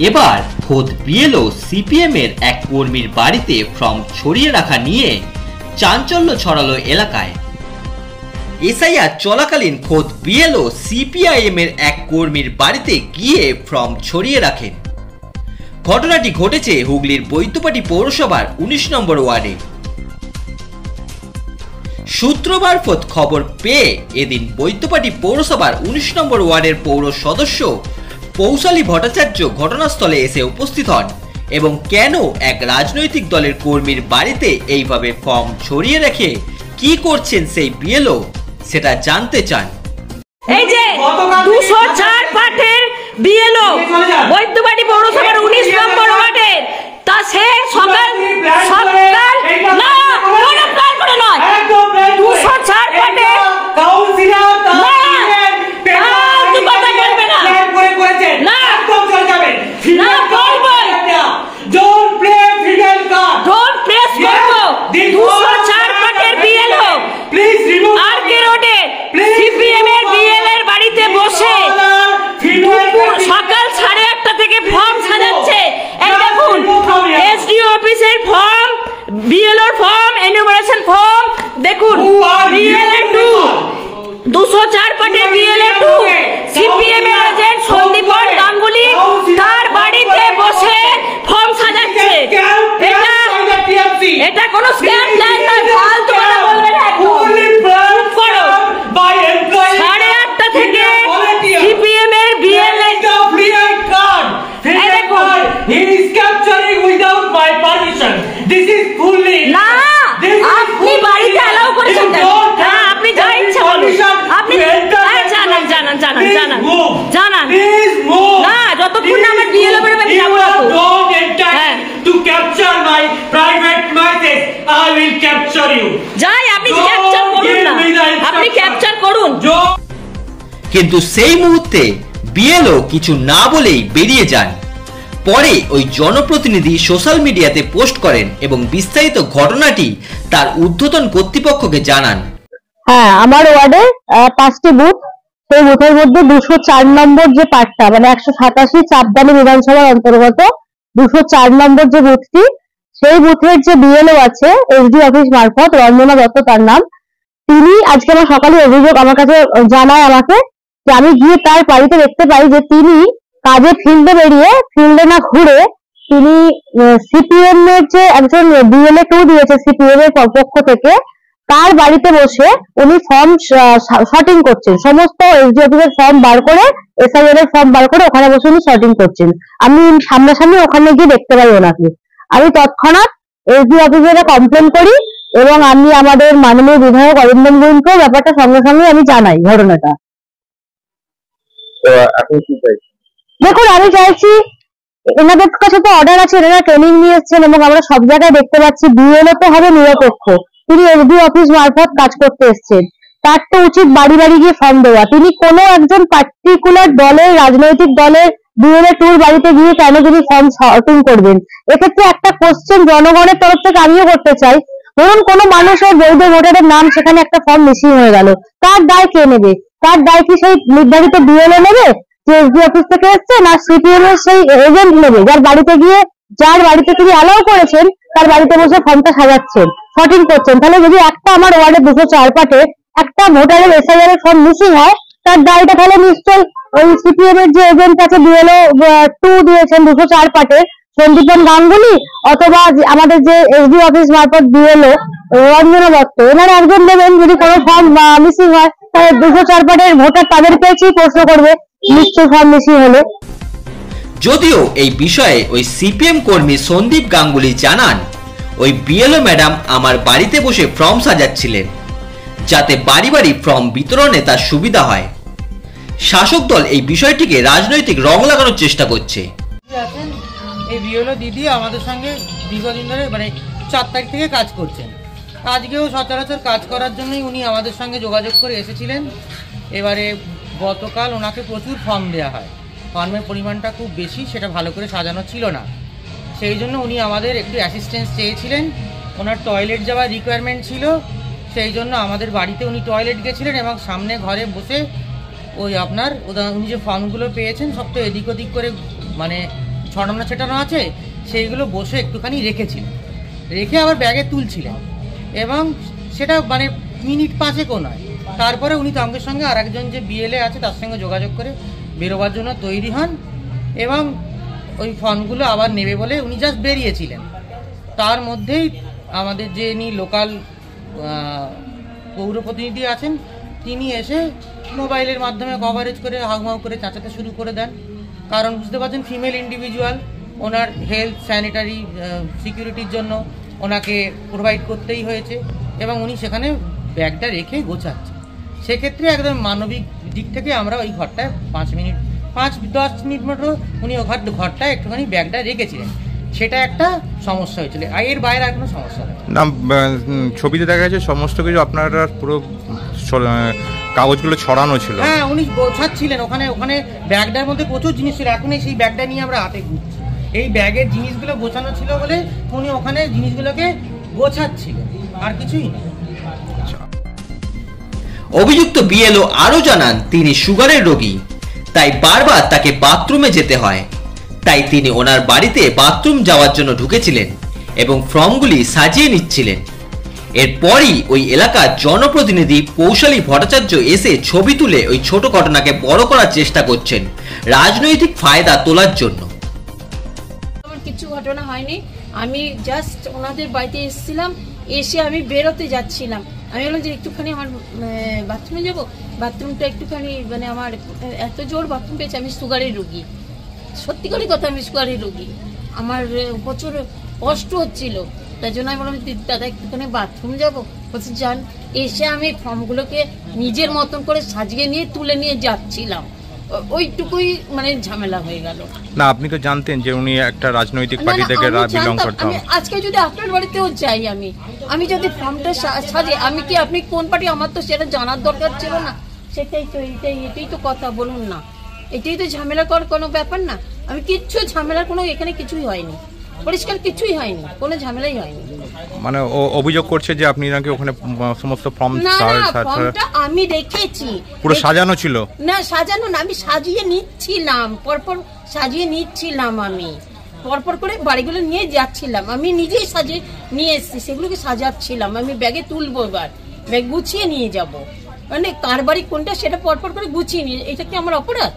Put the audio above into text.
এবার খোদ BLO CPM এর এক কর্মীর বাড়িতে ফর্ম ছড়িয়ে রাখা নিয়ে চাঞ্চল্য ছড়ালো এলাকায়। এসআইআর চলাকালীন খোদ বিএলও সিপিআইএম এর এক কর্মীর বাড়িতে গিয়ে ফর্ম ছড়িয়ে রাখেন। ঘটনাটি ঘটেছে হুগলির বৈদ্যবাটি পৌরসভার 19 নম্বর ওয়ার্ডে। সূত্র মারফত খবর পেয়ে এদিন বৈদ্যবাটি পৌরসভার 19 নম্বর ওয়ার্ডের পৌর সদস্য পৌশালী ভট্টাচার্য ঘটনাস্থলে এসে উপস্থিত হন এবং কেন এক রাজনৈতিক দলের কর্মীর বাড়িতে এইভাবে ফর্ম ছড়িয়ে রেখে কি করছেন সেই বিএলও সেটা জানতে চান। এই যে 204 পাঠের বিএলও বৈদ্যবাটি পৌরসভার 19 নম্বর ওয়ার্ডে তা সে সকাল না কোনো প্ল্যান করে নয় 204 পাঠে কাউন্সিলর দেখুন BLA2 204 পাটে BLA2 সিপিএম এর এজেন্ট সন্দীপ গাঙ্গুলি তার বাড়িতে বসে ফর্ম সাজাচ্ছে। এটা কোন স্ক্যাম প্ল্যান নয়, ফালতু কথা বলবেন না। 8:30 থেকে সিপিএম এর BLA card he is capturing without my permission. This is fully না আপনি বাড়িতে এলাও করেছেন না, আপনি যা ইচ্ছা বলুন, আপনি জানান জানান জানান জানান জানান না যতক্ষণ আমার বিএলও বেরোবে আমি যাবো না to capture my private message I will capture you যাই আপনি ক্যাপচার করুন না, আপনি ক্যাপচার করুন। কিন্তু সেই মুহূর্তে বিএলও কিছু না বলেই বেরিয়ে যান। পরে ওই জনপ্রতিনিধি সোশ্যাল মিডিয়াতে পোস্ট করেন এবং বিস্তারিত ঘটনাটি তার ঊর্ধ্বতন কর্তৃপক্ষকে জানান। হ্যাঁ, আমার ওয়ার্ডে 5টি বুথ, সেই বুথের মধ্যে 204 নম্বর যে পার্টটা মানে 187 চাপদানি বিধানসভার অন্তর্গত 204 নম্বর যে বুথটি, সেই বুথের যে বিএলও আছে এসডি অফিস মারফত রঞ্জনা দত্ত তার নাম, তিনি আজকে আমার সকালে অভিযোগ আমার কাছে জানায় আমাকে যে আমি গিয়ে তার বাড়িতে দেখতে পাই যে তিনি কাজে ফিল্ডে বেরিয়ে ফিল্ডে না ঘুরে তিনি সিপিএম এর যে একজন BLA2 দিয়েছে সিপিএম এর পক্ষ থেকে তার বাড়িতে বসে উনি ফর্ম শর্টিং করছেন। সমস্ত এসডি অফিসের ফর্ম বার করে এসআইআর এর ফর্ম বার করে ওখানে বসে উনি শর্টিং করছেন। আমি সামনাসামনি ওখানে গিয়ে দেখতে পাই ওনাকে। আমি তৎক্ষণাৎ এসডি অফিসে কমপ্লেন করি এবং আমি আমাদের মাননীয় বিধায়ক অরিন্দম গুইনকে ব্যাপারটা সঙ্গে সঙ্গে আমি জানাই ঘটনাটা। দেখুন, আমি চাইছি এনাদের কাছে তো অর্ডার আছে, এনারা ট্রেনিং নিয়ে এসেছেন এবং আমরা সব জায়গায় দেখতে পাচ্ছি বিএলও তো হবে নিরপেক্ষ, তিনি এসডি অফিস মারফত কাজ করতে এসেছেন, তার তো উচিত বাড়ি বাড়ি গিয়ে ফর্ম দেওয়া। তিনি কোনো একজন পার্টিকুলার দলের রাজনৈতিক দলের BLA2 বাড়িতে গিয়ে কেন তিনি ফর্ম শর্টিং করবেন? এক্ষেত্রে একটা কোশ্চেন জনগণের তরফ থেকে আমিও করতে চাই, ধরুন কোনো মানুষের বৈধ ভোটারের নাম সেখানে একটা ফর্ম মিসিং হয়ে গেল, তার দায় কে নেবে? তার দায় কি সেই নির্ধারিত বিএলও নেবে যে এসডি অফিস থেকে এসছে, না সিপিএম এর সেই এজেন্ট নেবে যার বাড়িতে গিয়ে যার বাড়িতে তিনি অ্যালাউ করেছেন তার বাড়িতে বসে ফর্মটা সাজাচ্ছেন শর্টিং করছেন? তাহলে যদি একটা আমার ওয়ার্ডে 204 পাটে একটা ভোটারের এসআইআর এর ফর্ম মিসিং হয় তার দায়টা তাহলে নিশ্চয় ওই সিপিএম এর যে এজেন্ট আছে BLA2 দিয়েছেন 204 পাটে সন্দীপ গাঙ্গুলি অথবা আমাদের যে এসডি অফিস মারফত বিএলও রঞ্জনা দত্ত, এনারা একজন দেবেন। যদি কোনো ফর্ম মিসিং হয় তাহলে 204 পাটের ভোটার তাদেরকেই প্রশ্ন করবে নিশ্চয় ফর্ম মিসিং হলে। যদিও এই বিষয়ে ওই সিপিএম কর্মী সন্দীপ গাঙ্গুলি জানান, ওই বিএলও ম্যাডাম আমার বাড়িতে বসে ফর্ম সাজাচ্ছিলেন যাতে বাড়ি বাড়ি ফর্ম বিতরণে তার সুবিধা হয়। শাসক দল এই বিষয়টিকে রাজনৈতিক রং লাগানোর চেষ্টা করছে। এই বিএলও দিদি আমাদের সঙ্গে দীর্ঘদিন ধরে মানে 4 তারিখ থেকে কাজ করছেন। আজকেও সচরাচর কাজ করার জন্যই উনি আমাদের সঙ্গে যোগাযোগ করে এসেছিলেন। এবারে গতকাল ওনাকে প্রচুর ফর্ম দেওয়া হয়, ফর্মের পরিমাণটা খুব বেশি, সেটা ভালো করে সাজানো ছিল না, সেই জন্য উনি আমাদের একটু অ্যাসিস্ট্যান্স চেয়েছিলেন। ওনার টয়লেট যাওয়ার রিকোয়ারমেন্ট ছিল, সেই জন্য আমাদের বাড়িতে উনি টয়লেট গেছিলেন এবং সামনে ঘরে বসে ওই আপনার উনি যে ফর্মগুলো পেয়েছেন সব তো এদিক ওদিক করে মানে ছড়ানো ছেটানো আছে সেইগুলো বসে একটুখানি রেখেছিলেন, রেখে আবার ব্যাগে তুলছিলেন এবং সেটা মানে মিনিট 5 নয়। তারপরে উনি সঙ্গে সঙ্গে আর একজন যে বিএলএ আছে তার সঙ্গে যোগাযোগ করে বেরোবার জন্য তৈরি হন এবং ওই ফর্মগুলো আবার নেবে বলে উনি জাস্ট বেরিয়েছিলেন। তার মধ্যেই আমাদের যে লোকাল পৌর প্রতিনিধি আছেন তিনি এসে মোবাইলের মাধ্যমে কভারেজ করে হাউমাউ করে চাঁচাতে শুরু করে দেন। কারণ বুঝতে পারছেন ফিমেল ইন্ডিভিজুয়াল, ওনার হেলথ স্যানিটারি সিকিউরিটির জন্য ওনাকে প্রোভাইড করতেই হয়েছে এবং উনি সেখানে ব্যাগটা রেখে গোছাচ্ছে। সেক্ষেত্রে একদম মানবিক দিক থেকে আমরা ওই ঘরটায় 5-10 মিনিট মতো উনি ঘরটায় একটুখানি ব্যাগটা রেখেছিলেন, সেটা একটা সমস্যা হয়েছিল। এর বাইরে আর কোনো সমস্যা নেই। না, ছবিতে দেখা যাচ্ছে সমস্ত কিছু আপনারা পুরো কাগজগুলো ছড়ানো ছিল। হ্যাঁ, উনি গোছাচ্ছিলেন ওখানে ব্যাগটার মধ্যে প্রচুর জিনিস ছিল। এখন সেই ব্যাগটা নিয়ে আমরা হাতে ঘুরছি। এই ব্যাগের জিনিসগুলো গোছানো ছিল বলে উনি ওখানে জিনিসগুলোকে গোছাচ্ছিলেন, আর কিছুই না। অভিযুক্ত বিএলও আরো জানান তিনি সুগারের রোগী, তাই বারবার তাকে বাথরুমে যেতে হয়। তাই তিনি ওনার বাড়িতে বাথরুম যাওয়ার জন্য ঢুকেছিলেন এবং ফর্মগুলি সাজিয়ে নিচ্ছিলেন। এরপরই ওই এলাকার জনপ্রতিনিধি পৌশালী ভট্টাচার্য এসে ছবি তুলে ওই ছোট ঘটনাকে বড় করার চেষ্টা করছেন রাজনৈতিক ফায়দা তোলার জন্য। আমার কিছু ঘটনা হয়নি, আমি জাস্ট ওনাদের বাড়িতে এসেছিলাম, এসে আমি বেরোতে যাচ্ছিলাম। আমি বললাম যে একটুখানি আমার বাথরুমে যাবো, বাথরুমটা একটুখানি মানে আমার এত জোর বাথরুম পেয়েছে। আমি সুগারের রোগী, সত্যি করে কথা, আমি সুগারের রোগী, আমার প্রচুর কষ্ট হচ্ছিল। তাই জন্য আমি বললাম দাদা একটুখানি বাথরুম যাবো। বলছি যান। এসে আমি ফর্মগুলোকে নিজের মতন করে সাজিয়ে নিয়ে তুলে নিয়ে যাচ্ছিলাম, ওইটুকুই মানে ঝামেলা হয়ে গেল। না, আপনি তো জানতেন যে উনি একটা রাজনৈতিক পার্টি থেকে বিলং করতেন। আমি আজকে যদি আপনার বাড়িতেও যাই, আমি যদি ফর্মটা সাজিয়ে, আমি কি আপনি কোন পার্টি আমার তো সেটা জানার দরকার ছিল না। সেটাই তো এটাই তো কথা, বলুন না, এটাই তো ঝামেলা করার কোনো ব্যাপার না। আমি কিচ্ছু ঝামেলার কোনো এখানে কিছুই হয়নি, পরিষ্কার কিছুই হয়নি, কোনো ঝামেলাই হয়নি। মানে ও অভিযোগ করছে যে আপনি নাকি ওখানে সমস্ত ফর্ম ফর্মটা আমি রেখেছি, পুরো সাজানো ছিল। না সাজানো না, আমি সাজিয়ে নিচ্ছিলাম, পরপর সাজিয়ে নিচ্ছিলাম, আমি পরপর করে বাড়িগুলো নিয়ে যাচ্ছিলাম, আমি নিজেই সাজিয়ে নিয়ে এসেছি, সেগুলোকে সাজাচ্ছিলাম। আমি ব্যাগে তুলবো, এবার ব্যাগ গুছিয়ে নিয়ে যাব, মানে কার বাড়ি কোনটা সেটা পরপর করে গুছিয়ে নিয়ে, এটা কি আমার অপরাধ?